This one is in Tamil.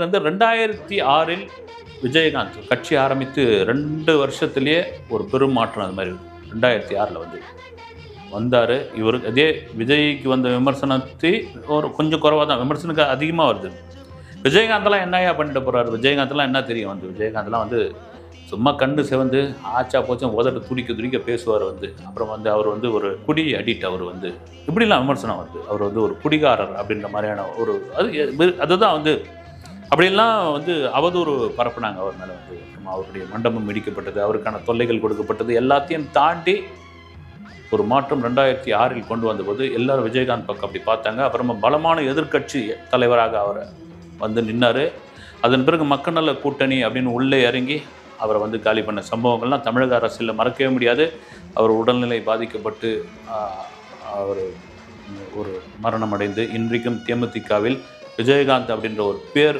வந்து 2006ல் விஜயகாந்த் கட்சி ஆரம்பித்து 2 வருஷத்திலேயே ஒரு பெரும் மாற்றம் அது மாதிரி 2006ல் வந்து வந்தார். இவரு அதே விஜய்க்கு வந்த விமர்சனத்தை ஒரு கொஞ்சம் குறைவாக தான் விமர்சனம் அதிகமாக வருது. விஜயகாந்தெல்லாம் என்னையா பண்ணிட்டு போகிறாரு, விஜயகாந்தெல்லாம் என்ன தெரியும் வந்து விஜயகாந்த்லாம் வந்து சும்மா கண்ணு சிவந்து ஆச்சா போச்சும் உதட்டு துடிக்க துடிக்க பேசுவார் வந்து. அப்புறம் வந்து அவர் வந்து ஒரு குடி அடிக்ட், அவர் வந்து இப்படிலாம் விமர்சனம் வருது. அவர் வந்து ஒரு குடிகாரர் அப்படின்ற மாதிரியான ஒரு அதுதான் வந்து அப்படியெல்லாம் வந்து அவதூறு பரப்புனாங்க அவர் மேலே வந்து. அவருடைய மண்டபம் இடிக்கப்பட்டது, அவருக்கான தொல்லைகள் கொடுக்கப்பட்டது, எல்லாத்தையும் தாண்டி ஒரு மாற்றம் 2006ல் கொண்டு வந்தபோது எல்லாரும் விஜயகாந்த் பக்கம் அப்படி பார்த்தாங்க. அப்புறமா பலமான எதிர்க்கட்சி தலைவராக அவர் வந்து நின்னார். அதன் பிறகு மக்கள் நல கூட்டணி அப்படின்னு உள்ளே இறங்கி அவரை வந்து காலி பண்ண சம்பவங்கள்லாம் தமிழக அரசியலில் மறக்கவே முடியாது. அவர் உடல்நிலை பாதிக்கப்பட்டு அவர் ஒரு மரணம் அடைந்து இன்றைக்கும் தேமுதிகவில் விஜயகாந்த் அப்படின்ற ஒரு பேர்